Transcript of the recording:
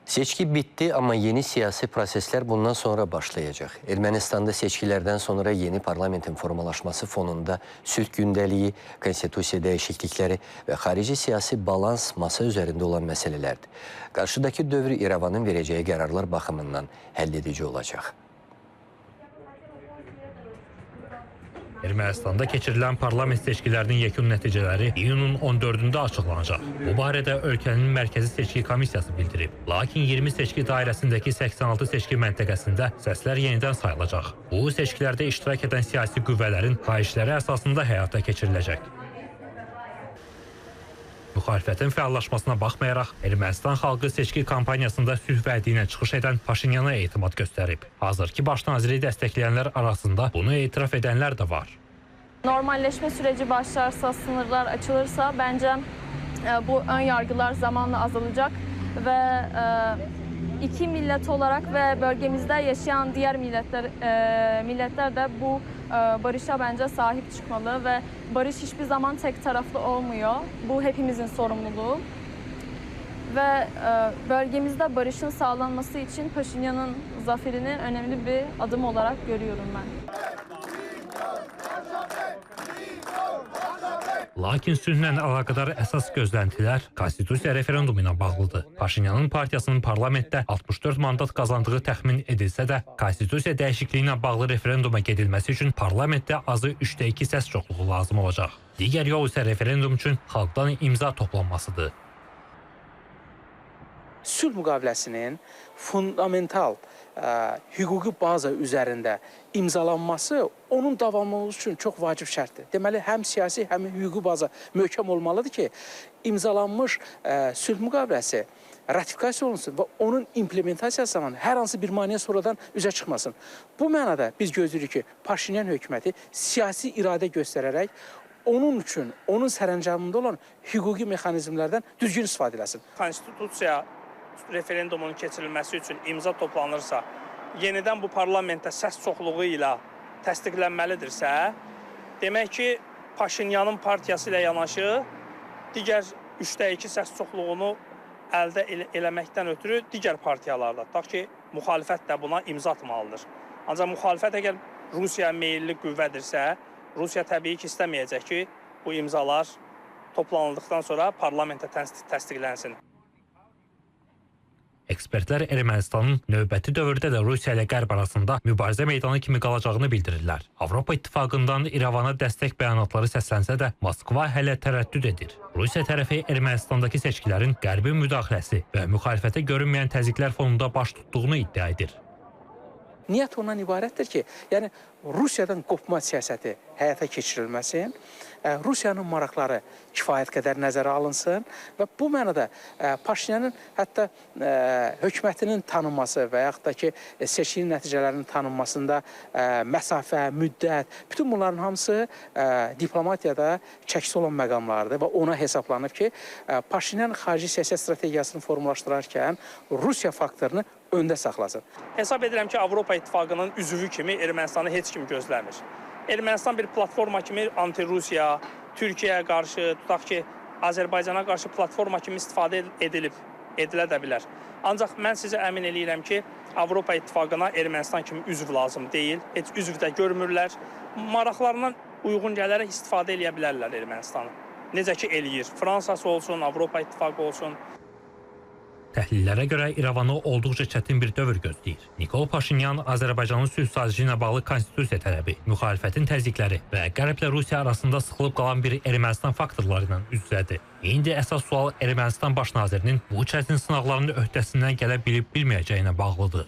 Seçki bitti ama yeni siyasi prosesler bundan sonra başlayacak. Ermenistan'da seçkilerden sonra yeni parlamentin formalaşması fonunda sülh gündəliyi, konstitusiya değişiklikleri ve harici siyasi balans masa üzerinde olan meselelerdir. Karşıdaki dövr İrəvanın vereceği kararlar bakımından həlledici olacak. Ermənistanda keçirilən parlament seçkilərinin yekun nəticələri iyunun 14-də açıqlanacaq. Bu barədə ölkənin Mərkəzi Seçki Komissiyası bildirib. Lakin 20 seçki dairəsindəki 86 seçki məntəqəsində səslər yenidən sayılacaq. Bu seçkilərdə iştirak edən siyasi qüvvələrin xahişləri əsasında həyata keçiriləcək. Müxalifətin fəallaşmasına baxmayaraq, Ermənistan xalqı seçki kampaniyasında sülh vədi ilə çıxış edən Paşinyana etimad göstərib. Hazırki baş naziri dəstəkləyənlər arasında bunu etiraf edənlər də var. Normalleşme süreci başlarsa, sınırlar açılırsa bence bu ön yargılar zamanla azalacak ve iki millet olarak ve bölgemizde yaşayan diğer milletler de bu barışa bence sahip çıkmalı ve barış hiçbir zaman tek taraflı olmuyor. Bu hepimizin sorumluluğu. Ve bölgemizde barışın sağlanması için Paşinyan'ın zaferini önemli bir adım olarak görüyorum ben. Lakin sülhlə əlaqədar əsas gözləntilər konstitusiya referendumu ilə bağlıdır. Paşinyanın partiyasının parlamentdə 64 mandat qazandığı təxmin edilsə də, konstitusiya dəyişikliyi ilə bağlı referenduma gedilməsi üçün parlamentdə azı 3/2 səs çoxluğu lazım olacaq. Digər yol isə referendum üçün xalqdan imza toplanmasıdır. Sülh müqaviləsinin fundamental hüquqi baza üzərində imzalanması onun davamlılığı üçün çox vacib şərtdir. Deməli, həm siyasi, həm hüquqi baza möhkəm olmalıdır ki, imzalanmış sülh müqaviləsi ratifikasiya olunsun və onun implementasiyası zamanı hər hansı bir maneə sonradan üzə çıxmasın. Bu mənada biz gözləyirik ki, Paşinyan hökuməti siyasi iradə göstərərək onun üçün, onun sərəncamında olan hüquqi mexanizmlərdən düzgün istifadə eləsin. Konstitusiya referendumunun keçirilməsi üçün imza toplanırsa, yenidən bu parlamentdə səs çoxluğu ilə təsdiqlənməlidirsə, demək ki, Paşinyanın partiyası ilə yanaşı digər 3/2 səs çoxluğunu əldə eləməkdən ötürü digər partiyalarda, tutaq ki, müxalifət də buna imza atmalıdır. Ancaq müxalifət əgər Rusiya meyilli qüvvədirsə, Rusiya təbii ki, istəməyəcək ki, bu imzalar toplanıldıqdan sonra parlamentə təsdiqlənsin. Ekspertlər Ermənistanın növbəti dövrdə də Rusiya ilə Qərb arasında mübarizə meydanı kimi qalacağını bildirirlər. Avropa İttifaqından İrəvana dəstək bəyanatları səslənsə də, Moskva hələ tərəddüd edir. Rusiya tərəfi Ermənistandakı seçkilərin Qərbin müdaxiləsi və müxalifətə görünməyən təzyiqlər fonunda baş tutduğunu iddia edir. Niyyət ondan ibarətdir ki, yəni Rusiyadan qopma siyasəti həyata keçirilməsin, Rusiyanın maraqları kifayət qədər nəzərə alınsın və bu mənada Paşinyanın hətta hökumətinin tanınması və yaxud da ki, seçki nəticələrinin tanınmasında məsafə, müddət, bütün bunların hamısı diplomatiyada çəkisi olan məqamlardır və ona hesablanıb ki, Paşinyan xarici siyasət strategiyasını formulaşdırarkən Rusiya faktorunu öndə saxlasın. Hesab edirəm ki, Avropa İttifaqının üzvü kimi Ermənistanı heç kim gözləmir. Ermənistan bir platforma kimi anti-Rusiya, Türkiyəyə qarşı, tutaq ki, Azərbaycana qarşı platforma kimi istifadə edilə də bilər. Ancaq mən sizə əmin eləyirəm ki, Avropa İttifaqına Ermənistan kimi üzv lazım deyil, heç üzv də görmürlər. Maraqlarından uyğun gələrək istifadə eləyə bilərlər Ermənistanı. Necə ki, eləyir. Fransası olsun, Avropa İttifaqı olsun. Təhlillərə görə İrəvanı olduqca çətin bir dövr gözləyir. Nikol Paşinyan Azərbaycanın sülh sazişi ilə bağlı konstitusiya tələbi, müxalifətin təzyiqləri və Qərblə Rusiya arasında sıxılıb qalan bir Ermənistan faktorları ilə üz-üzədir. İndi əsas sual Ermənistan baş nazirinin bu çətin sınaqların öhdəsindən gələ bilib-bilməyəcəyinə bağlıdır.